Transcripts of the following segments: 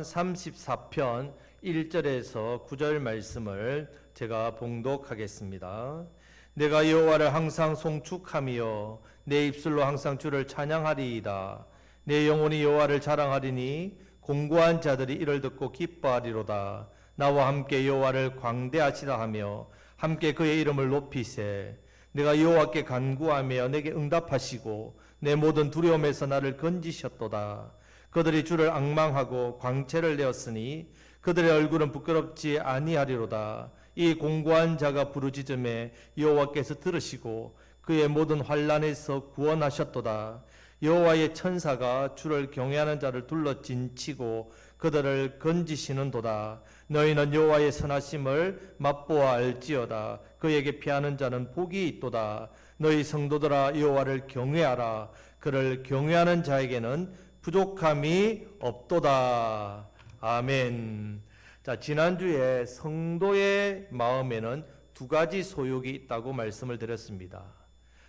사무엘상 34편 1절에서 9절 말씀을 제가 봉독하겠습니다. 내가 여호와를 항상 송축하며 내 입술로 항상 주를 찬양하리이다. 내 영혼이 여호와를 자랑하리니 공고한 자들이 이를 듣고 기뻐하리로다. 나와 함께 여호와를 광대하시라 하며 함께 그의 이름을 높이세. 내가 여호와께 간구하며 내게 응답하시고 내 모든 두려움에서 나를 건지셨도다. 그들이 주를 앙망하고 광채를 내었으니 그들의 얼굴은 부끄럽지 아니하리로다. 이 공고한 자가 부르짖음에 여호와께서 들으시고 그의 모든 환난에서 구원하셨도다. 여호와의 천사가 주를 경외하는 자를 둘러 진치고 그들을 건지시는도다. 너희는 여호와의 선하심을 맛보아 알지어다. 그에게 피하는 자는 복이 있도다. 너희 성도들아 여호와를 경외하라. 그를 경외하는 자에게는 부족함이 없도다. 아멘. 자, 지난주에 성도의 마음에는 두 가지 소욕이 있다고 말씀을 드렸습니다.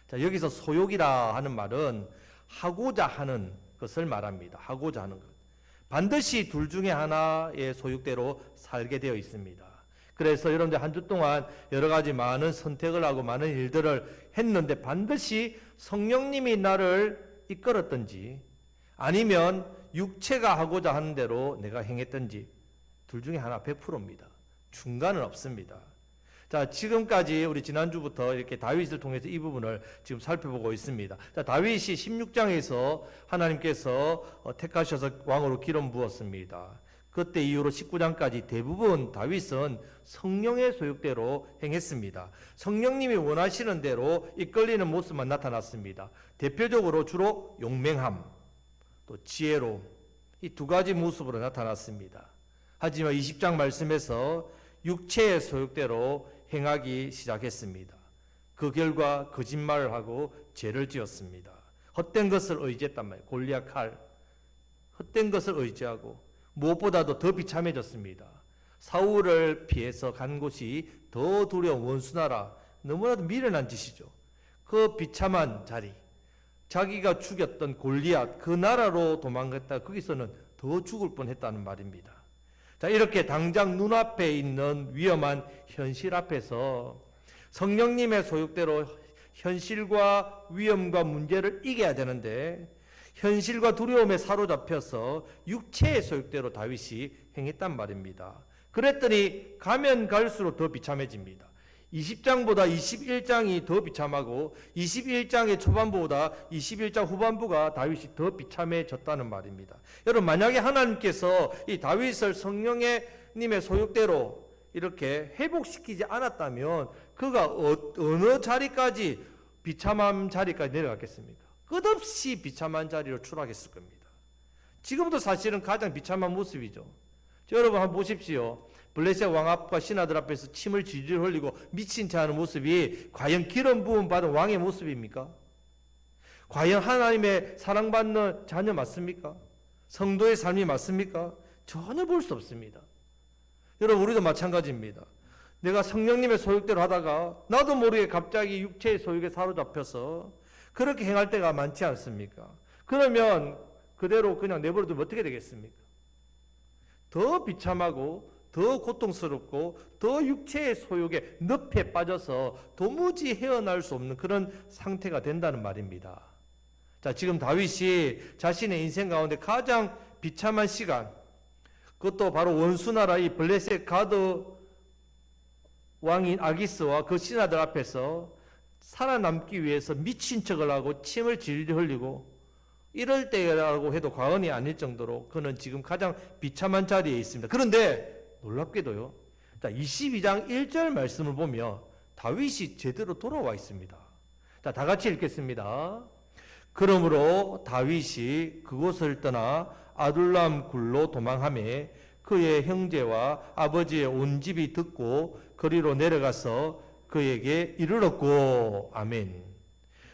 자, 여기서 소욕이라 하는 말은 하고자 하는 것을 말합니다. 하고자 하는 것. 반드시 둘 중에 하나의 소욕대로 살게 되어 있습니다. 그래서 여러분들 한 주 동안 여러 가지 많은 선택을 하고 많은 일들을 했는데 반드시 성령님이 나를 이끌었든지 아니면 육체가 하고자 하는 대로 내가 행했든지 둘 중에 하나 100%입니다. 중간은 없습니다. 자, 지금까지 우리 지난주부터 이렇게 다윗을 통해서 이 부분을 지금 살펴보고 있습니다. 자, 다윗이 16장에서 하나님께서 택하셔서 왕으로 기름 부었습니다. 그때 이후로 19장까지 대부분 다윗은 성령의 소욕대로 행했습니다. 성령님이 원하시는 대로 이끌리는 모습만 나타났습니다. 대표적으로 주로 용맹함, 또 지혜로움, 이 두 가지 모습으로 나타났습니다. 하지만 20장 말씀에서 육체의 소욕대로 행하기 시작했습니다. 그 결과 거짓말을 하고 죄를 지었습니다. 헛된 것을 의지했단 말이에요. 골리앗 칼, 헛된 것을 의지하고 무엇보다도 더 비참해졌습니다. 사울을 피해서 간 곳이 더 두려운 원수나라, 너무나도 미련한 짓이죠. 그 비참한 자리, 자기가 죽였던 골리앗 그 나라로 도망갔다 거기서는 더 죽을 뻔했다는 말입니다. 자, 이렇게 당장 눈앞에 있는 위험한 현실 앞에서 성령님의 소욕대로 현실과 위험과 문제를 이겨야 되는데 현실과 두려움에 사로잡혀서 육체의 소욕대로 다윗이 행했단 말입니다. 그랬더니 가면 갈수록 더 비참해집니다. 20장보다 21장이 더 비참하고 21장의 초반부보다 21장 후반부가 다윗이 더 비참해졌다는 말입니다. 여러분, 만약에 하나님께서 이 다윗을 성령님의 소욕대로 이렇게 회복시키지 않았다면 그가 어느 자리까지 비참한 자리까지 내려갔겠습니까? 끝없이 비참한 자리로 추락했을 겁니다. 지금도 사실은 가장 비참한 모습이죠. 여러분 한번 보십시오. 블레셋 왕 앞과 신하들 앞에서 침을 질질 흘리고 미친 체 하는 모습이 과연 기름 부음 받은 왕의 모습입니까? 과연 하나님의 사랑받는 자녀 맞습니까? 성도의 삶이 맞습니까? 전혀 볼 수 없습니다. 여러분, 우리도 마찬가지입니다. 내가 성령님의 소욕대로 하다가 나도 모르게 갑자기 육체의 소욕에 사로잡혀서 그렇게 행할 때가 많지 않습니까? 그러면 그대로 그냥 내버려두면 어떻게 되겠습니까? 더 비참하고 더 고통스럽고 더 육체의 소욕에 늪에 빠져서 도무지 헤어날 수 없는 그런 상태가 된다는 말입니다. 자, 지금 다윗이 자신의 인생 가운데 가장 비참한 시간, 그것도 바로 원수나라 이 블레셋 가드 왕인 아기스와 그 신하들 앞에서 살아남기 위해서 미친 척을 하고 침을 질질 흘리고 이럴 때라고 해도 과언이 아닐 정도로 그는 지금 가장 비참한 자리에 있습니다. 그런데 놀랍게도요, 자, 22장 1절 말씀을 보면 다윗이 제대로 돌아와 있습니다. 자, 다 같이 읽겠습니다. 그러므로 다윗이 그곳을 떠나 아둘람 굴로 도망하며 그의 형제와 아버지의 온 집이 듣고 거리로 내려가서 그에게 이르렀고. 아멘.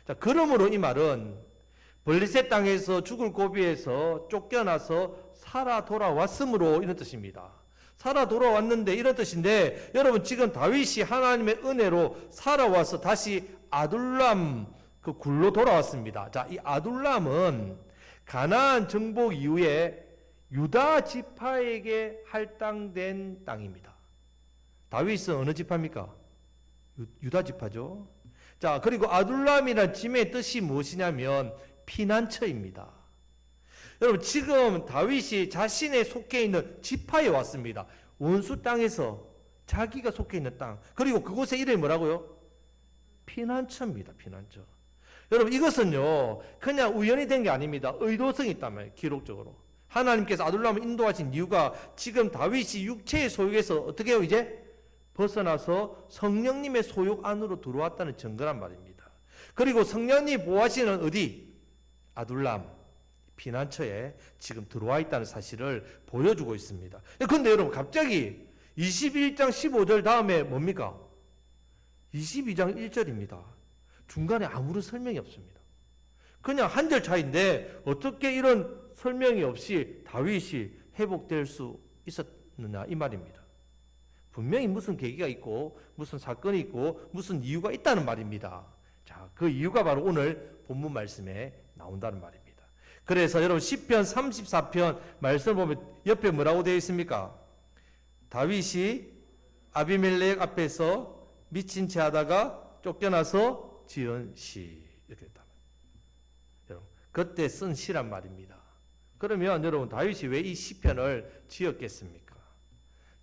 자, 그러므로 이 말은 블레셋 땅에서 죽을 고비에서 쫓겨나서 살아 돌아왔으므로 이런 뜻입니다. 살아 돌아왔는데 이런 뜻인데, 여러분 지금 다윗이 하나님의 은혜로 살아와서 다시 아둘람 그 굴로 돌아왔습니다. 자, 이 아둘람은 가나안 정복 이후에 유다 지파에게 할당된 땅입니다. 다윗은 어느 지파입니까? 유다 지파죠. 자, 그리고 아둘람이라는 지명의 뜻이 무엇이냐면 피난처입니다. 여러분, 지금 다윗이 자신의 속해 있는 지파에 왔습니다. 원수 땅에서 자기가 속해 있는 땅. 그리고 그곳의 이름이 뭐라고요? 피난처입니다. 피난처. 여러분, 이것은요 그냥 우연히 된 게 아닙니다. 의도성이 있다면 기록적으로 하나님께서 아둘람을 인도하신 이유가 지금 다윗이 육체의 소욕에서 어떻게 해요? 이제 벗어나서 성령님의 소욕 안으로 들어왔다는 증거란 말입니다. 그리고 성령님이 보호하시는 어디? 아둘람 피난처에 지금 들어와 있다는 사실을 보여주고 있습니다. 그런데 여러분, 갑자기 21장 15절 다음에 뭡니까? 22장 1절입니다. 중간에 아무런 설명이 없습니다. 그냥 한 절 차이인데 어떻게 이런 설명이 없이 다윗이 회복될 수 있었느냐 이 말입니다. 분명히 무슨 계기가 있고 무슨 사건이 있고 무슨 이유가 있다는 말입니다. 자, 그 이유가 바로 오늘 본문 말씀에 나온다는 말입니다. 그래서 여러분 시편 34편 말씀을 보면 옆에 뭐라고 되어 있습니까? 다윗이 아비멜렉 앞에서 미친 채 하다가 쫓겨나서 지은 시 이렇게 됐다. 여러분, 그때 쓴 시란 말입니다. 그러면 여러분, 다윗이 왜 이 시편을 지었겠습니까?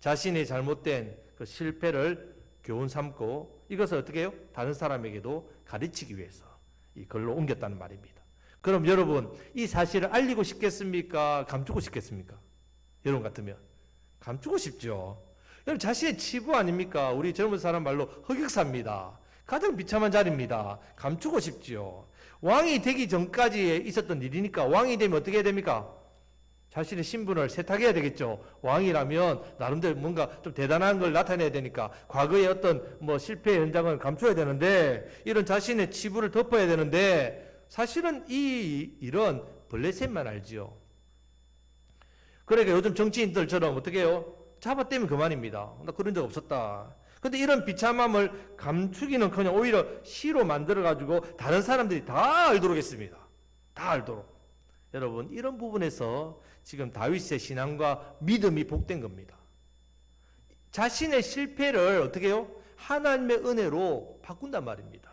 자신의 잘못된 그 실패를 교훈 삼고 이것을 어떻게 해요? 다른 사람에게도 가르치기 위해서 이 글로 옮겼다는 말입니다. 그럼 여러분, 이 사실을 알리고 싶겠습니까? 감추고 싶겠습니까? 여러분 같으면 감추고 싶죠. 여러분, 자신의 치부 아닙니까? 우리 젊은 사람 말로 흑역사입니다. 가장 비참한 자리입니다. 감추고 싶죠. 왕이 되기 전까지 있었던 일이니까 왕이 되면 어떻게 해야 됩니까? 자신의 신분을 세탁해야 되겠죠. 왕이라면 나름대로 뭔가 좀 대단한 걸 나타내야 되니까 과거의 어떤 실패의 현장을 감춰야 되는데 이런 자신의 치부를 덮어야 되는데 사실은 이 일은 블레셋만 알지요. 그러니까 요즘 정치인들처럼 어떻게 해요? 잡아떼면 그만입니다. 나 그런 적 없었다. 근데 이런 비참함을 감추기는커녕 오히려 시로 만들어가지고 다른 사람들이 다 알도록 했습니다. 다 알도록. 여러분, 이런 부분에서 지금 다윗의 신앙과 믿음이 복된 겁니다. 자신의 실패를 어떻게 해요? 하나님의 은혜로 바꾼단 말입니다.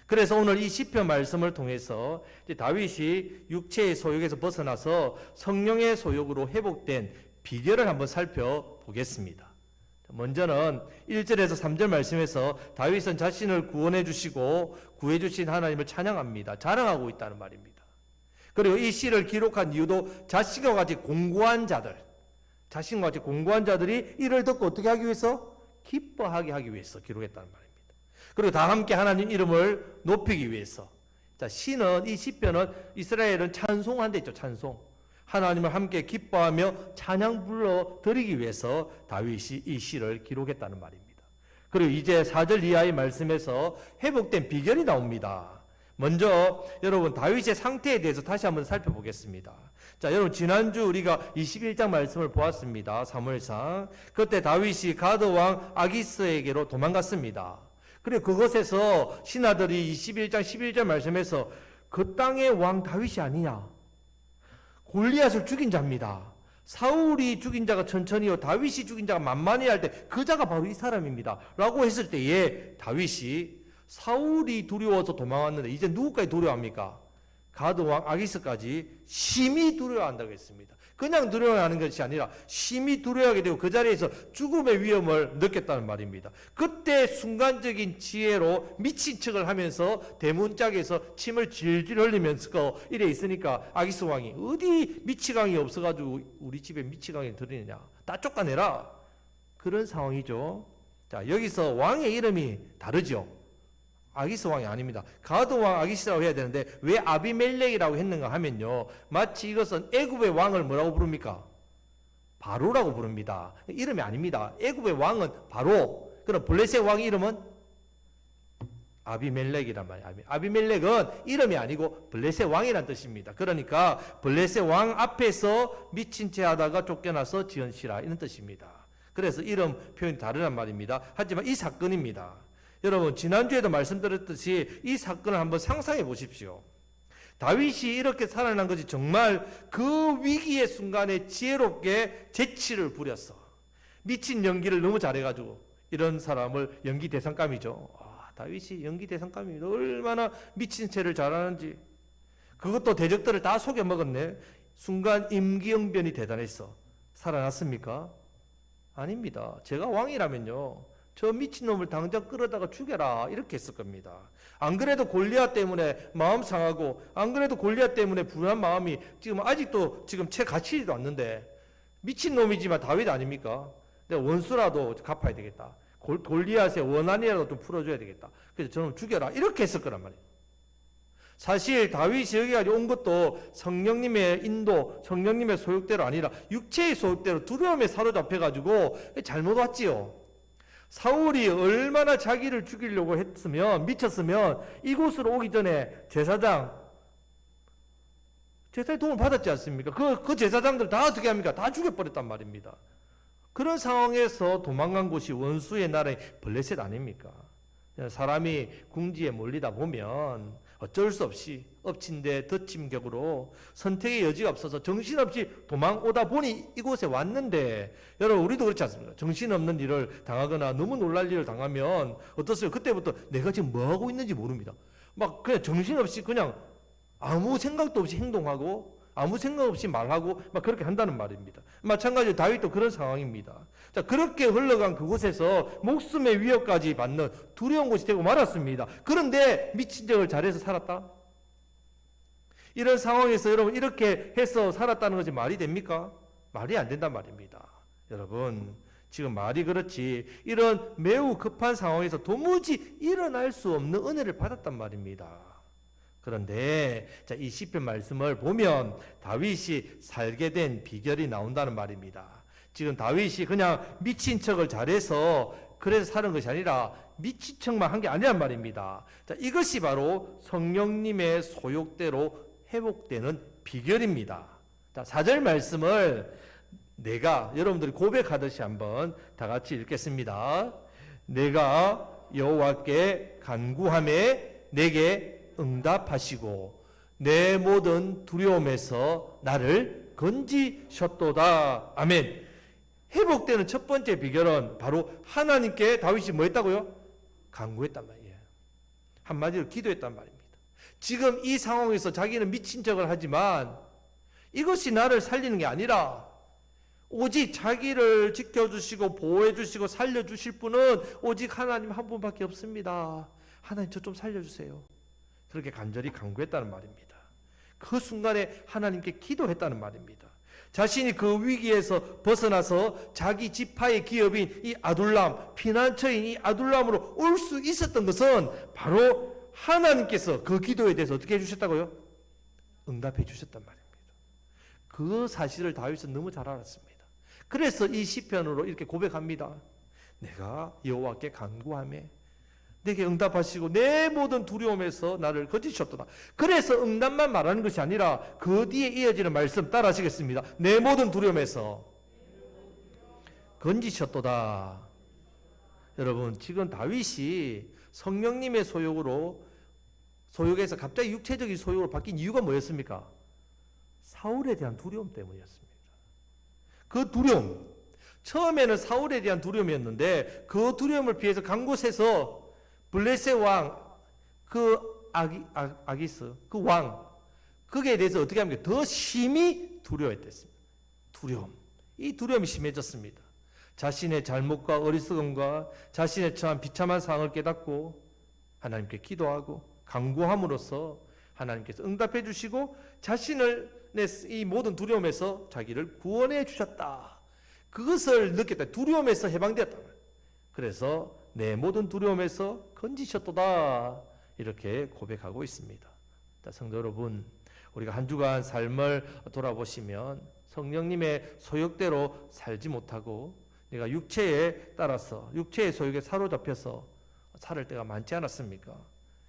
그래서 오늘 이 시편 말씀을 통해서 이제 다윗이 육체의 소욕에서 벗어나서 성령의 소욕으로 회복된 비결을 한번 살펴보겠습니다. 먼저는 1절에서 3절 말씀에서 다윗은 자신을 구원해 주시고 구해 주신 하나님을 찬양합니다. 자랑하고 있다는 말입니다. 그리고 이 시를 기록한 이유도 자신과 같이 공고한 자들이 이를 듣고 어떻게 하기 위해서? 기뻐하게 하기 위해서 기록했다는 말입니다. 그리고 다 함께 하나님 이름을 높이기 위해서. 자, 시는, 이 시편은 이스라엘은 찬송한 데 있죠. 찬송. 하나님을 함께 기뻐하며 찬양 불러 드리기 위해서 다윗이 이 시를 기록했다는 말입니다. 그리고 이제 4절 이하의 말씀에서 회복된 비결이 나옵니다. 먼저 여러분, 다윗의 상태에 대해서 다시 한번 살펴보겠습니다. 자, 여러분, 지난주 우리가 21장 말씀을 보았습니다. 사무엘상. 그때 다윗이 가드 왕 아기스에게로 도망갔습니다. 그리고 그것에서 신하들이 21장 11절 말씀에서 그 땅의 왕 다윗이 아니냐, 골리앗을 죽인 자입니다. 사울이 죽인 자가 천천히요, 다윗이 죽인 자가 만만히 할 때 그 자가 바로 이 사람입니다 라고 했을 때에 다윗이 사울이 두려워서 도망왔는데 이제 누구까지 두려워합니까? 가드왕 아기스까지 심히 두려워한다고 했습니다. 그냥 두려워하는 것이 아니라 심히 두려워하게 되고 그 자리에서 죽음의 위험을 느꼈다는 말입니다. 그때 순간적인 지혜로 미친 척을 하면서 대문짝에서 침을 질질 흘리면서 이래 있으니까 아기스 왕이 어디 미치광이 없어가지고 우리 집에 미치광이 들이느냐, 다 쫓아내라, 그런 상황이죠. 자, 여기서 왕의 이름이 다르죠. 아기스 왕이 아닙니다. 가드 왕 아기스라고 해야 되는데 왜 아비멜렉이라고 했는가 하면요, 마치 이것은 애굽의 왕을 뭐라고 부릅니까? 바로라고 부릅니다. 이름이 아닙니다. 애굽의 왕은 바로. 그럼 블레셋 왕의 이름은 아비멜렉이란 말이에요. 아비멜렉은 이름이 아니고 블레셋 왕이란 뜻입니다. 그러니까 블레셋 왕 앞에서 미친 채 하다가 쫓겨나서 지은 시라, 이런 뜻입니다. 그래서 이름 표현이 다르단 말입니다. 하지만 이 사건입니다. 여러분, 지난주에도 말씀드렸듯이 이 사건을 한번 상상해 보십시오. 다윗이 이렇게 살아난 것이 정말 그 위기의 순간에 지혜롭게 재치를 부렸어. 미친 연기를 너무 잘해가지고 이런 사람을 연기 대상감이죠. 다윗이 연기 대상감이 얼마나 미친 채를 잘하는지. 그것도 대적들을 다 속여 먹었네. 순간 임기응변이 대단했어. 살아났습니까? 아닙니다. 제가 왕이라면요, 저 미친놈을 당장 끌어다가 죽여라 이렇게 했을 겁니다. 안 그래도 골리앗 때문에 마음 상하고, 안 그래도 골리앗 때문에 불안한 마음이 지금 아직도 채 갇히지도 않는데, 미친놈이지만 다윗 아닙니까? 내가 원수라도 갚아야 되겠다. 골리앗의 원한이라도 좀 풀어줘야 되겠다. 그래서 저놈 죽여라 이렇게 했을 거란 말이에요. 사실 다윗이 여기까지 온 것도 성령님의 인도, 성령님의 소욕대로 아니라 육체의 소욕대로 두려움에 사로잡혀가지고 잘못 왔지요. 사울이 얼마나 자기를 죽이려고 했으면, 미쳤으면 이곳으로 오기 전에 제사장의 도움을 받았지 않습니까? 그 제사장들 다 어떻게 합니까? 다 죽여버렸단 말입니다. 그런 상황에서 도망간 곳이 원수의 나라의 블레셋 아닙니까? 사람이 궁지에 몰리다 보면 어쩔 수 없이 엎친 데 덧친 격으로 선택의 여지가 없어서 정신없이 도망오다 보니 이곳에 왔는데, 여러분 우리도 그렇지 않습니까? 정신없는 일을 당하거나 너무 놀랄 일을 당하면 어떻습니까? 그때부터 내가 지금 뭐하고 있는지 모릅니다. 막 그냥 정신없이 그냥 아무 생각도 없이 행동하고 아무 생각 없이 말하고 막 그렇게 한다는 말입니다. 마찬가지로 다윗도 그런 상황입니다. 자, 그렇게 흘러간 그곳에서 목숨의 위협까지 받는 두려운 곳이 되고 말았습니다. 그런데 미친 척을 잘해서 살았다? 이런 상황에서 여러분 이렇게 해서 살았다는 것이 말이 됩니까? 말이 안 된단 말입니다. 여러분 지금 말이 그렇지, 이런 매우 급한 상황에서 도무지 일어날 수 없는 은혜를 받았단 말입니다. 그런데 이 시편 말씀을 보면 다윗이 살게 된 비결이 나온다는 말입니다. 지금 다윗이 그냥 미친 척을 잘해서 그래서 사는 것이 아니라 미친 척만 한 게 아니란 말입니다. 자, 이것이 바로 성령님의 소욕대로 회복되는 비결입니다. 자, 4절 말씀을 내가 여러분들이 고백하듯이 한번 다 같이 읽겠습니다. 내가 여호와께 간구하매 내게 응답하시고 내 모든 두려움에서 나를 건지셨도다. 아멘. 회복되는 첫 번째 비결은 바로 하나님께 다윗이 뭐 했다고요? 간구했단 말이에요. 한마디로 기도했단 말입니다. 지금 이 상황에서 자기는 미친 척을 하지만 이것이 나를 살리는 게 아니라 오직 자기를 지켜주시고 보호해주시고 살려주실 분은 오직 하나님 한 분밖에 없습니다. 하나님 저 좀 살려주세요. 그렇게 간절히 간구했다는 말입니다. 그 순간에 하나님께 기도했다는 말입니다. 자신이 그 위기에서 벗어나서 자기 지파의 기업인 이 아둘람, 피난처인 이 아둘람으로 올 수 있었던 것은 바로 하나님께서 그 기도에 대해서 어떻게 해주셨다고요? 응답해 주셨단 말입니다. 그 사실을 다윗은 너무 잘 알았습니다. 그래서 이 시편으로 이렇게 고백합니다. 내가 여호와께 간구하며 내게 응답하시고 내 모든 두려움에서 나를 건지셨도다. 그래서 응답만 말하는 것이 아니라 그 뒤에 이어지는 말씀 따라 하시겠습니다. 내 모든 두려움에서 건지셨도다. 여러분 지금 다윗이 성령님의 소욕에서 갑자기 육체적인 소욕으로 바뀐 이유가 뭐였습니까? 사울에 대한 두려움 때문이었습니다. 그 두려움, 처음에는 사울에 대한 두려움이었는데 그 두려움을 피해서 간 곳에서 블레셋 왕, 아기스, 그 왕, 그게 대해서 어떻게 합니까? 더 심히 두려워했댔습니다. 두려움. 이 두려움이 심해졌습니다. 자신의 잘못과 어리석음과 자신의 처한 비참한 상황을 깨닫고 하나님께 기도하고 간구함으로써 하나님께서 응답해 주시고 자신을 이 모든 두려움에서 자기를 구원해 주셨다. 그것을 느꼈다. 두려움에서 해방되었다. 그래서 내 모든 두려움에서 건지셨도다. 이렇게 고백하고 있습니다. 자, 성도 여러분, 우리가 한 주간 삶을 돌아보시면 성령님의 소욕대로 살지 못하고 내가 육체에 따라서 육체의 소욕에 사로잡혀서 살을 때가 많지 않았습니까?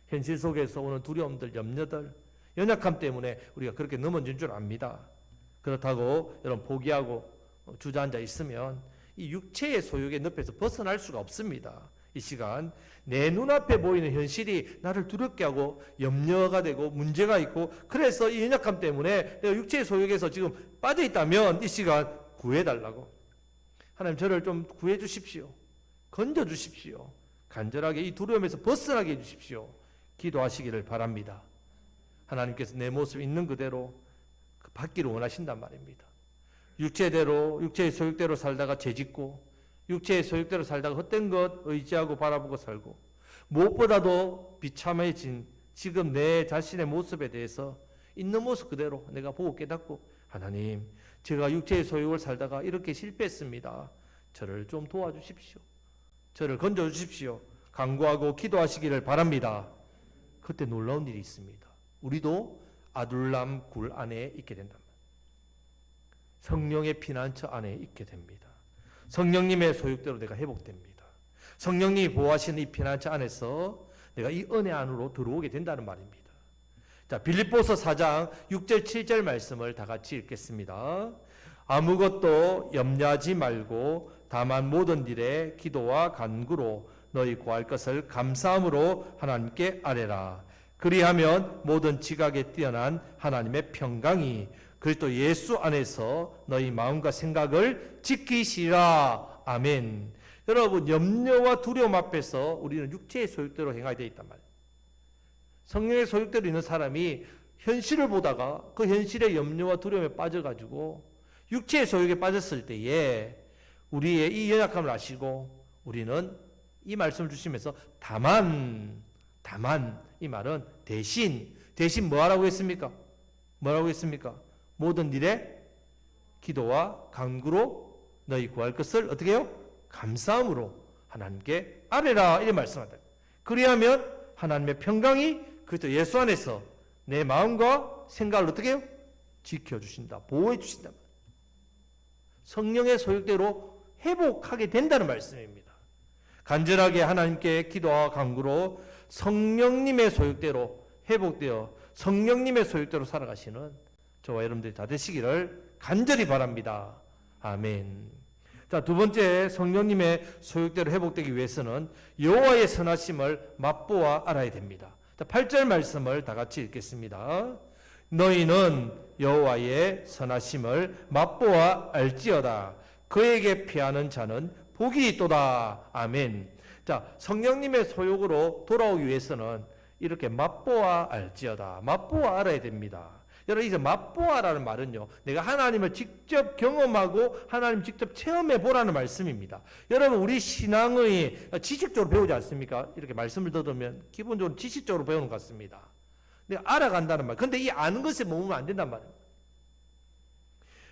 현실 속에서 오는 두려움들, 염려들, 연약함 때문에 우리가 그렇게 넘어진 줄 압니다. 그렇다고 여러분 포기하고 주저앉아 있으면 이 육체의 소욕의 늪에서 벗어날 수가 없습니다. 이 시간 내 눈앞에 보이는 현실이 나를 두렵게 하고 염려가 되고 문제가 있고, 그래서 이 연약함 때문에 내가 육체의 소욕에서 지금 빠져 있다면 이 시간 구해달라고. 하나님, 저를 좀 구해 주십시오. 건져 주십시오. 간절하게 이 두려움에서 벗어나게 해 주십시오. 기도하시기를 바랍니다. 하나님께서 내 모습 있는 그대로 받기를 원하신단 말입니다. 육체대로, 육체의 소욕대로 살다가 죄짓고, 육체의 소욕대로 살다가 헛된 것 의지하고 바라보고 살고, 무엇보다도 비참해진 지금 내 자신의 모습에 대해서 있는 모습 그대로 내가 보고 깨닫고, 하나님, 제가 육체의 소욕을 살다가 이렇게 실패했습니다. 저를 좀 도와주십시오. 저를 건져주십시오. 간구하고 기도하시기를 바랍니다. 그때 놀라운 일이 있습니다. 우리도 아둘람 굴 안에 있게 된다. 성령의 피난처 안에 있게 됩니다. 성령님의 소욕대로 내가 회복됩니다. 성령님이 보호하시는 이 피난처 안에서 내가 이 은혜 안으로 들어오게 된다는 말입니다. 자, 빌립보서 4장 6절 7절 말씀을 다 같이 읽겠습니다. 아무것도 염려하지 말고 다만 모든 일에 기도와 간구로 너희 구할 것을 감사함으로 하나님께 아뢰라. 그리하면 모든 지각에 뛰어난 하나님의 평강이 그리스도 예수 안에서 너희 마음과 생각을 지키시라. 아멘. 여러분, 염려와 두려움 앞에서 우리는 육체의 소욕대로 행하게 되어 있단 말이에요. 성령의 소욕대로 있는 사람이 현실을 보다가 그 현실의 염려와 두려움에 빠져가지고 육체의 소욕에 빠졌을 때에 우리의 이 연약함을 아시고, 우리는 이 말씀을 주시면서 다만 이 말은 대신 뭐 하라고 했습니까? 뭐라고 했습니까? 모든 일에 기도와 간구로 너희 구할 것을 어떻게 해요? 감사함으로 하나님께 아뢰라, 이렇게 말씀한다. 그리하면 하나님의 평강이 그리스도 예수 안에서 내 마음과 생각을 어떻게 해요? 지켜주신다, 보호해 주신다. 성령의 소욕대로 회복하게 된다는 말씀입니다. 간절하게 하나님께 기도와 간구로 성령님의 소욕대로 회복되어 성령님의 소욕대로 살아가시는 저와 여러분들이 다 되시기를 간절히 바랍니다. 아멘. 자, 두 번째, 성령님의 소욕대로 회복되기 위해서는 여호와의 선하심을 맛보아 알아야 됩니다. 자, 8절 말씀을 다 같이 읽겠습니다. 너희는 여호와의 선하심을 맛보아 알지어다. 그에게 피하는 자는 복이 있도다. 아멘. 자, 성령님의 소욕으로 돌아오기 위해서는 이렇게 맛보아 알지어다. 맛보아 알아야 됩니다. 여러분, 이제 맛보아라는 말은요, 내가 하나님을 직접 경험하고 하나님 직접 체험해 보라는 말씀입니다. 여러분, 우리 신앙의 지식적으로 배우지 않습니까? 이렇게 말씀을 들으면 기본적으로 지식적으로 배우는 것 같습니다. 근데 알아간다는 말. 근데 이 아는 것에 머무면 안 된단 말이에요.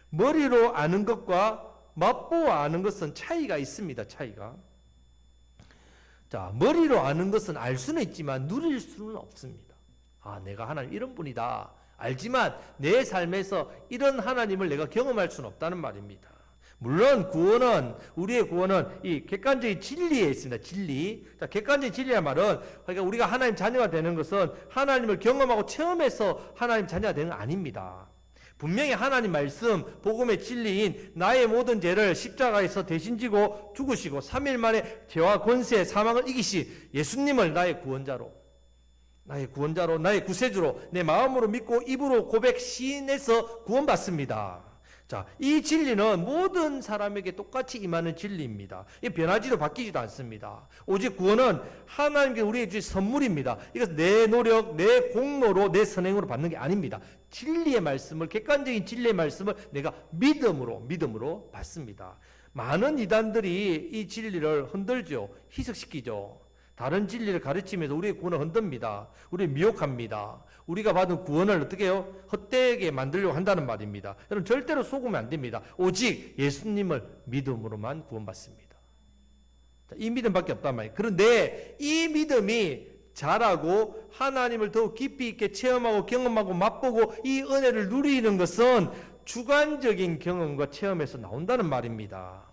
머리로 아는 것과 맛보아 아는 것은 차이가 있습니다. 차이가. 자, 머리로 아는 것은 알 수는 있지만 누릴 수는 없습니다. 아, 내가 하나님 이런 분이다. 알지만 내 삶에서 이런 하나님을 내가 경험할 수는 없다는 말입니다. 물론 구원은, 우리의 구원은 이 객관적인 진리에 있습니다. 진리. 자, 객관적인 진리란 말은, 그러니까 우리가 하나님 자녀가 되는 것은 하나님을 경험하고 체험해서 하나님 자녀가 되는 거 아닙니다. 분명히 하나님 말씀, 복음의 진리인 나의 모든 죄를 십자가에서 대신 지고 죽으시고 3일 만에 죄와 권세, 사망을 이기시 예수님을 나의 구원자로, 나의 구세주로 내 마음으로 믿고 입으로 고백 시인해서 구원받습니다. 자, 이 진리는 모든 사람에게 똑같이 임하는 진리입니다. 이 변하지도 바뀌지도 않습니다. 오직 구원은 하나님께 우리에게 주신 선물입니다. 이것은 내 노력, 내 공로로, 내 선행으로 받는 게 아닙니다. 진리의 말씀을, 객관적인 진리의 말씀을 내가 믿음으로 받습니다. 많은 이단들이 이 진리를 흔들죠. 희석시키죠. 다른 진리를 가르치면서 우리의 구원을 흔듭니다. 우리를 미혹합니다. 우리가 받은 구원을 어떻게 해요? 헛되게 만들려고 한다는 말입니다. 여러분, 절대로 속으면 안 됩니다. 오직 예수님을 믿음으로만 구원받습니다. 자, 이 믿음밖에 없단 말이에요. 그런데 이 믿음이 자라고 하나님을 더욱 깊이 있게 체험하고 경험하고 맛보고 이 은혜를 누리는 것은 주관적인 경험과 체험에서 나온다는 말입니다.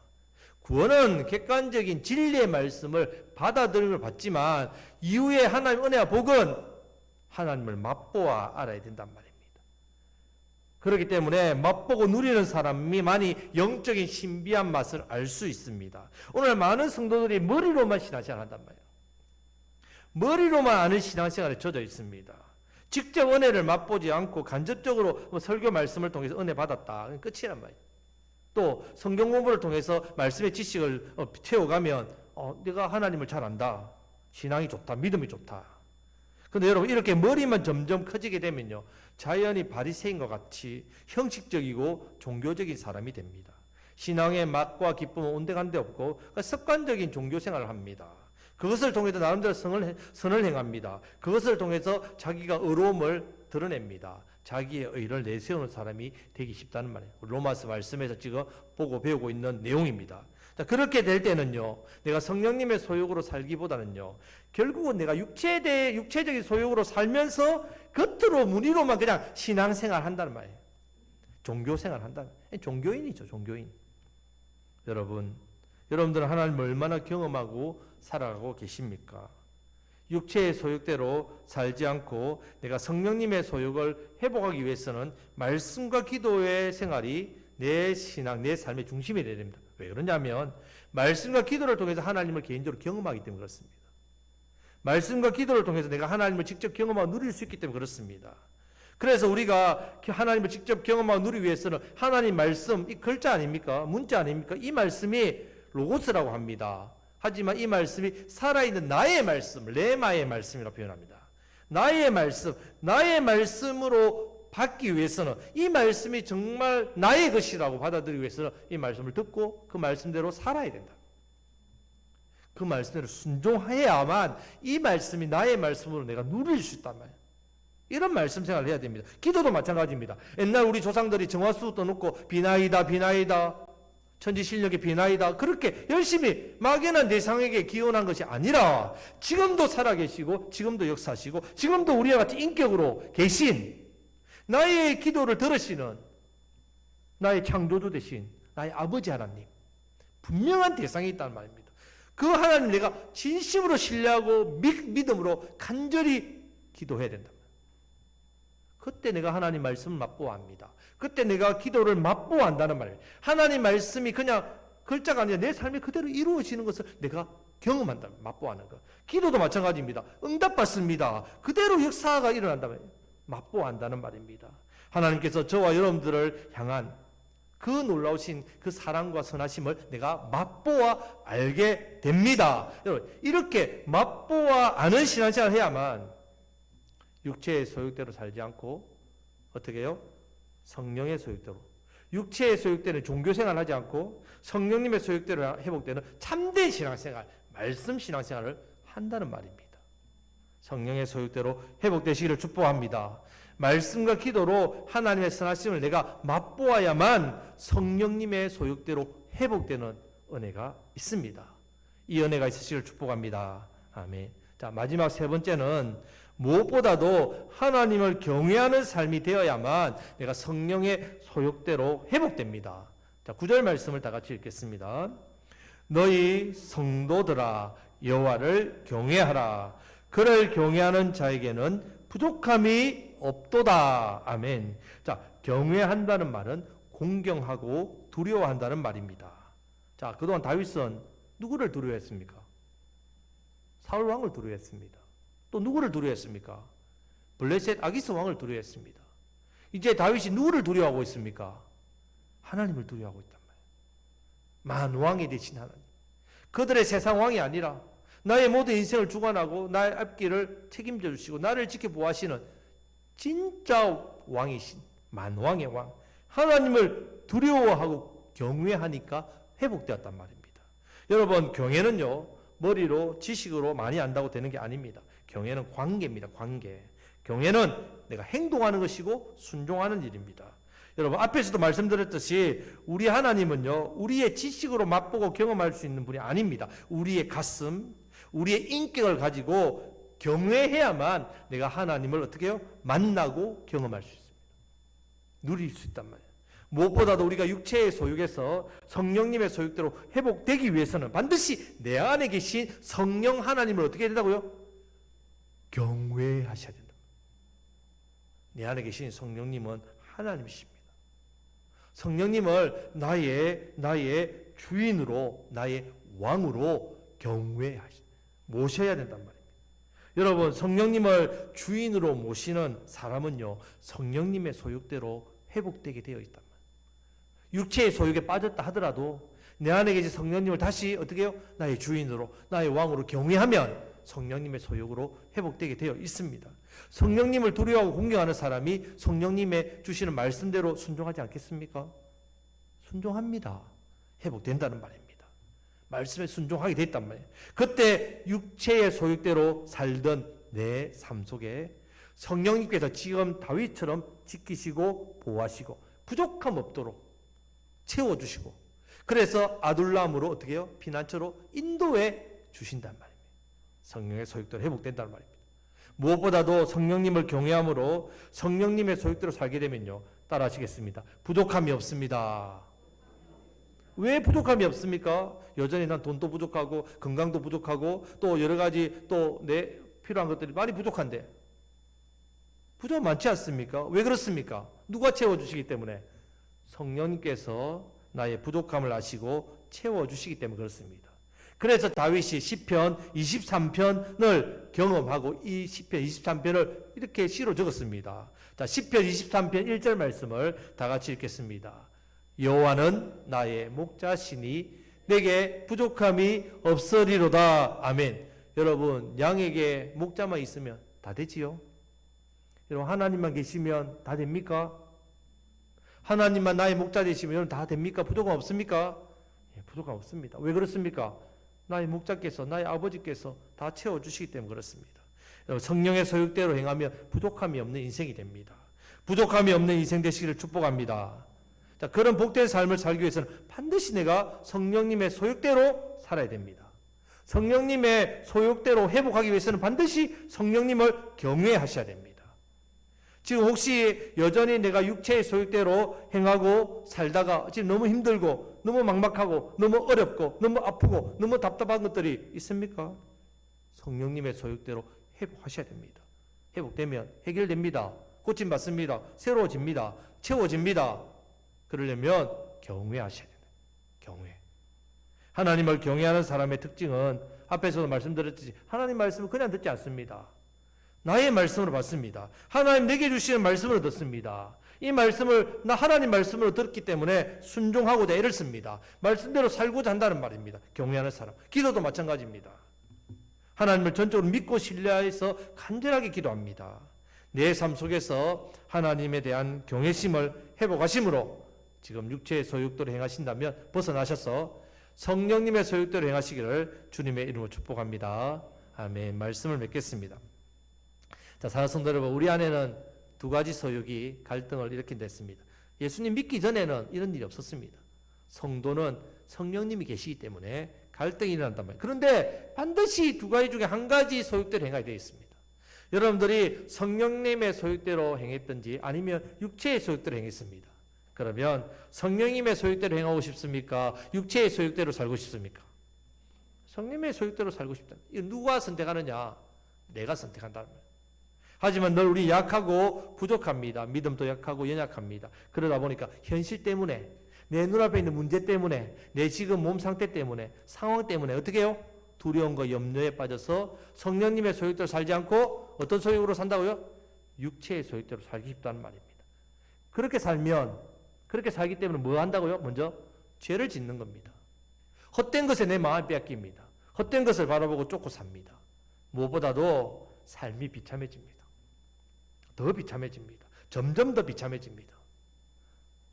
구원은 객관적인 진리의 말씀을 받아들임을 받지만 이후에 하나님의 은혜와 복은 하나님을 맛보아 알아야 된단 말입니다. 그렇기 때문에 맛보고 누리는 사람이 많이 영적인 신비한 맛을 알 수 있습니다. 오늘 많은 성도들이 머리로만 신앙생활 한단 말이에요. 머리로만 아는 신앙생활에 젖어 있습니다. 직접 은혜를 맛보지 않고 간접적으로 설교 말씀을 통해서 은혜 받았다. 끝이란 말이에요. 또 성경 공부를 통해서 말씀의 지식을 채워가면 내가 하나님을 잘 안다. 신앙이 좋다. 믿음이 좋다. 근데 여러분 이렇게 머리만 점점 커지게 되면요. 자연히 바리새인과 같이 형식적이고 종교적인 사람이 됩니다. 신앙의 맛과 기쁨은 온데간데 없고 습관적인 종교 생활을 합니다. 그것을 통해서 나름대로 선을 행합니다. 그것을 통해서 자기가 의로움을 드러냅니다. 자기의 의를 내세우는 사람이 되기 쉽다는 말이에요. 로마서 말씀에서 지금 보고 배우고 있는 내용입니다. 자, 그렇게 될 때는요, 내가 성령님의 소욕으로 살기보다는요, 결국은 내가 육체적인 소욕으로 살면서 겉으로 무늬로만 그냥 신앙생활 한다는 말이에요. 종교생활 한다는 말이에요. 종교인이죠, 종교인. 여러분들은 하나님을 얼마나 경험하고 살아가고 계십니까? 육체의 소욕대로 살지 않고 내가 성령님의 소욕을 회복하기 위해서는 말씀과 기도의 생활이 내 신앙, 내 삶의 중심이 되어야 됩니다. 왜 그러냐면 말씀과 기도를 통해서 하나님을 개인적으로 경험하기 때문에 그렇습니다. 말씀과 기도를 통해서 내가 하나님을 직접 경험하고 누릴 수 있기 때문에 그렇습니다. 그래서 우리가 하나님을 직접 경험하고 누리기 위해서는 하나님 말씀, 이 글자 아닙니까? 문자 아닙니까? 이 말씀이 로고스라고 합니다. 하지만 이 말씀이 살아있는 나의 말씀, 레마의 말씀이라고 표현합니다. 나의 말씀, 나의 말씀으로 받기 위해서는 이 말씀이 정말 나의 것이라고 받아들이기 위해서는 이 말씀을 듣고 그 말씀대로 살아야 된다. 그 말씀대로 순종해야만 이 말씀이 나의 말씀으로 내가 누릴 수 있단 말이에요. 이런 말씀 생활을 해야 됩니다. 기도도 마찬가지입니다. 옛날 우리 조상들이 정화수 떠놓고 비나이다 비나이다 천지실력의 비나이다 그렇게 열심히 막연한 대상에게 기원한 것이 아니라 지금도 살아계시고 지금도 역사하시고 지금도 우리와 같이 인격으로 계신 나의 기도를 들으시는 나의 창조주 되신 나의 아버지 하나님 분명한 대상이 있다는 말입니다. 그 하나님 내가 진심으로 신뢰하고 믿음으로 간절히 기도해야 된다. 그때 내가 하나님 말씀을 맛보아 합니다. 그때 내가 기도를 맛보아 한다는 말이에요. 하나님 말씀이 그냥 글자가 아니라 내 삶이 그대로 이루어지는 것을 내가 경험한다. 맛보아 하는 것. 기도도 마찬가지입니다. 응답받습니다. 그대로 역사가 일어난다면 맛보아 한다는 말입니다. 하나님께서 저와 여러분들을 향한 그 놀라우신 그 사랑과 선하심을 내가 맛보아 알게 됩니다. 여러분 이렇게 맛보아 아는 신앙생활을 해야만 육체의 소욕대로 살지 않고 어떻게 해요? 성령의 소욕대로. 육체의 소욕대로 종교생활을 하지 않고 성령님의 소욕대로 회복되는 참된 신앙생활, 말씀 신앙생활을 한다는 말입니다. 성령의 소욕대로 회복되시기를 축복합니다. 말씀과 기도로 하나님의 선하심을 내가 맛보아야만 성령님의 소욕대로 회복되는 은혜가 있습니다. 이 은혜가 있으시기를 축복합니다. 아멘. 자, 마지막 세 번째는 무엇보다도 하나님을 경외하는 삶이 되어야만 내가 성령의 소욕대로 회복됩니다. 자, 9절 말씀을 다 같이 읽겠습니다. 너희 성도들아 여호와를 경외하라. 그를 경외하는 자에게는 부족함이 없도다. 아멘. 자, 경외한다는 말은 공경하고 두려워한다는 말입니다. 자, 그동안 다윗은 누구를 두려워했습니까? 사울 왕을 두려워했습니다. 또 누구를 두려워했습니까? 블레셋 아기스 왕을 두려워했습니다. 이제 다윗이 누구를 두려워하고 있습니까? 하나님을 두려워하고 있단 말이에요. 만왕이 되신 하나님. 그들의 세상 왕이 아니라 나의 모든 인생을 주관하고 나의 앞길을 책임져 주시고 나를 지켜보아하시는 진짜 왕이신 만왕의 왕 하나님을 두려워하고 경외하니까 회복되었단 말입니다. 여러분 경외는요 머리로 지식으로 많이 안다고 되는 게 아닙니다. 경외는 관계입니다. 관계. 경외는 내가 행동하는 것이고 순종하는 일입니다. 여러분 앞에서도 말씀드렸듯이 우리 하나님은요 우리의 지식으로 맛보고 경험할 수 있는 분이 아닙니다. 우리의 가슴, 우리의 인격을 가지고 경외해야만 내가 하나님을 어떻게 해요? 만나고 경험할 수 있습니다. 누릴 수 있단 말이에요. 무엇보다도 우리가 육체의 소욕에서 성령님의 소욕대로 회복되기 위해서는 반드시 내 안에 계신 성령 하나님을 어떻게 해야 된다고요? 경외하셔야 된다. 내 안에 계신 성령님은 하나님이십니다. 성령님을 나의 주인으로, 나의 왕으로 모셔야 된단 말입니다. 여러분, 성령님을 주인으로 모시는 사람은요, 성령님의 소욕대로 회복되게 되어 있단 말이에요. 육체의 소욕에 빠졌다 하더라도 내 안에 계신 성령님을 다시 어떻게 해요? 나의 주인으로, 나의 왕으로 경외하면 성령님의 소욕으로 회복되게 되어 있습니다. 성령님을 두려워하고 공경하는 사람이 성령님의 주시는 말씀대로 순종하지 않겠습니까? 순종합니다. 회복된다는 말입니다. 말씀에 순종하게 됐단 말이에요. 그때 육체의 소욕대로 살던 내 삶 속에 성령님께서 지금 다윗처럼 지키시고 보호하시고 부족함 없도록 채워주시고, 그래서 아둘람으로 어떻게 해요? 피난처로 인도해 주신단 말입니다. 성령의 소욕대로 회복된다는 말입니다. 무엇보다도 성령님을 경외함으로 성령님의 소욕대로 살게 되면요, 따라 하시겠습니다. 부족함이 없습니다. 왜 부족함이 없습니까? 여전히 난 돈도 부족하고 건강도 부족하고 또 여러 가지 또 내 필요한 것들이 많이 부족한데 부족 많지 않습니까? 왜 그렇습니까? 누가 채워주시기 때문에? 성령님께서 나의 부족함을 아시고 채워주시기 때문에 그렇습니다. 그래서 다윗이 시편 23편을 경험하고 이 시편 23편을 이렇게 시로 적었습니다. 자, 시편 23편 1절 말씀을 다 같이 읽겠습니다. 여호와는 나의 목자시니 내게 부족함이 없으리로다. 아멘. 여러분, 양에게 목자만 있으면 다 되지요? 여러분, 하나님만 계시면 다 됩니까? 하나님만 나의 목자 되시면 여러분 다 됩니까? 부족함 없습니까? 예, 부족함 없습니다. 왜 그렇습니까? 나의 목자께서, 나의 아버지께서 다 채워주시기 때문에 그렇습니다. 여러분, 성령의 소욕대로 행하면 부족함이 없는 인생이 됩니다. 부족함이 없는 인생 되시기를 축복합니다. 자, 그런 복된 삶을 살기 위해서는 반드시 내가 성령님의 소욕대로 살아야 됩니다. 성령님의 소욕대로 회복하기 위해서는 반드시 성령님을 경외하셔야 됩니다. 지금 혹시 여전히 내가 육체의 소욕대로 행하고 살다가 지금 너무 힘들고 너무 막막하고 너무 어렵고 너무 아프고 너무 답답한 것들이 있습니까? 성령님의 소욕대로 회복하셔야 됩니다. 회복되면 해결됩니다. 고침받습니다. 새로워집니다. 채워집니다. 그러려면 경외하셔야 됩니다. 경외. 하나님을 경외하는 사람의 특징은 앞에서도 말씀드렸듯이 하나님 말씀을 그냥 듣지 않습니다. 나의 말씀으로 받습니다. 하나님 내게 주시는 말씀으로 듣습니다. 이 말씀을 나 하나님 말씀으로 들었기 때문에 순종하고자 애를 씁니다. 말씀대로 살고자 한다는 말입니다. 경외하는 사람. 기도도 마찬가지입니다. 하나님을 전적으로 믿고 신뢰해서 간절하게 기도합니다. 내 삶 속에서 하나님에 대한 경외심을 회복하심으로 지금 육체의 소욕대로 행하신다면 벗어나셔서 성령님의 소욕대로 행하시기를 주님의 이름으로 축복합니다. 아멘. 말씀을 맺겠습니다. 자, 사랑하는 성도 여러분, 우리 안에는 두 가지 소욕이 갈등을 일으킨 됐습니다. 예수님 믿기 전에는 이런 일이 없었습니다. 성도는 성령님이 계시기 때문에 갈등이 일어난단 말이에요. 그런데 반드시 두 가지 중에 한 가지 소욕대로 행하게 되어 있습니다. 여러분들이 성령님의 소욕대로 행했든지 아니면 육체의 소욕대로 행했습니다. 그러면 성령님의 소욕대로 행하고 싶습니까? 육체의 소욕대로 살고 싶습니까? 성령님의 소욕대로 살고 싶다. 이거 누가 선택하느냐? 내가 선택한다는 거예요. 하지만 늘 우리 약하고 부족합니다. 믿음도 약하고 연약합니다. 그러다 보니까 현실 때문에, 내 눈앞에 있는 문제 때문에, 내 지금 몸 상태 때문에, 상황 때문에 어떻게 해요? 두려움과 염려에 빠져서 성령님의 소욕대로 살지 않고 어떤 소욕으로 산다고요? 육체의 소욕대로 살기 싶다는 말입니다. 그렇게 살기 때문에 뭐 한다고요? 먼저 죄를 짓는 겁니다. 헛된 것에 내 마음을 빼앗깁니다. 헛된 것을 바라보고 쫓고 삽니다. 무엇보다도 삶이 비참해집니다. 더 비참해집니다. 점점 더 비참해집니다.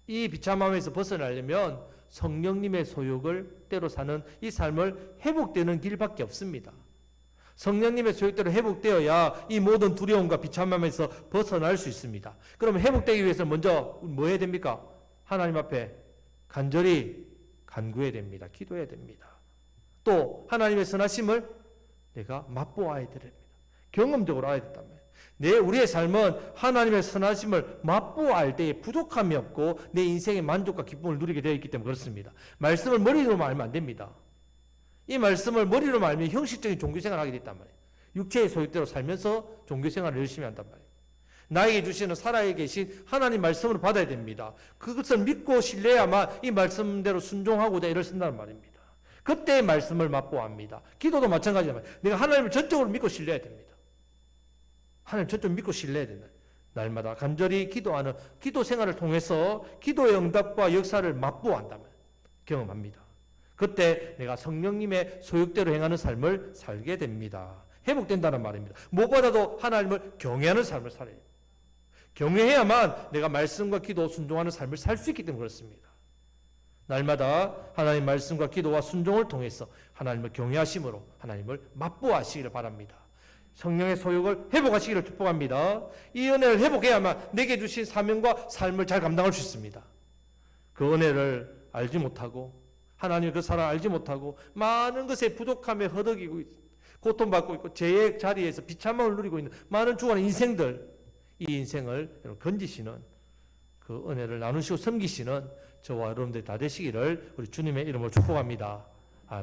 이 비참함에서 벗어나려면 성령님의 소욕을 때로 사는 이 삶을 회복되는 길밖에 없습니다. 성령님의 소욕대로 회복되어야 이 모든 두려움과 비참함에서 벗어날 수 있습니다. 그러면 회복되기 위해서 먼저 뭐 해야 됩니까? 하나님 앞에 간절히 간구해야 됩니다. 기도해야 됩니다. 또 하나님의 선하심을 내가 맛보아야 됩니다. 경험적으로 알아야 된단 말이에요. 우리의 삶은 하나님의 선하심을 맛보아 알 때에 부족함이 없고 내 인생의 만족과 기쁨을 누리게 되어 있기 때문에 그렇습니다. 말씀을 머리로만 알면 안 됩니다. 이 말씀을 머리로만 알면 형식적인 종교생활을 하게 됐단 말이에요. 육체의 소욕대로 살면서 종교생활을 열심히 한단 말이에요. 나에게 주시는 살아계신 하나님 말씀을 받아야 됩니다. 그것을 믿고 신뢰해야만 이 말씀대로 순종하고자 애를 쓴다는 말입니다. 그때 말씀을 맛보아야 합니다. 기도도 마찬가지입니다. 내가 하나님을 전적으로 믿고 신뢰해야 됩니다. 하나님 전적으로 믿고 신뢰해야 된다. 날마다 간절히 기도하는 기도 생활을 통해서 기도의 응답과 역사를 맛보아 한다면 경험합니다. 그때 내가 성령님의 소욕대로 행하는 삶을 살게 됩니다. 회복된다는 말입니다. 무엇보다도 하나님을 경외하는 삶을 살아야 됩니다. 경외해야만 내가 말씀과 기도 순종하는 삶을 살 수 있기 때문에 그렇습니다. 날마다 하나님 말씀과 기도와 순종을 통해서 하나님을 경외하심으로 하나님을 맛보아하시기를 바랍니다. 성령의 소욕을 회복하시기를 축복합니다. 이 은혜를 회복해야만 내게 주신 사명과 삶을 잘 감당할 수 있습니다. 그 은혜를 알지 못하고 하나님의 그 사랑을 알지 못하고 많은 것에 부족함에 허덕이고 고통받고 있고 죄의 자리에서 비참함을 누리고 있는 많은 죽어가는 인생들, 이 인생을 건지시는 그 은혜를 나누시고 섬기시는 저와 여러분들이 다 되시기를 우리 주님의 이름으로 축복합니다.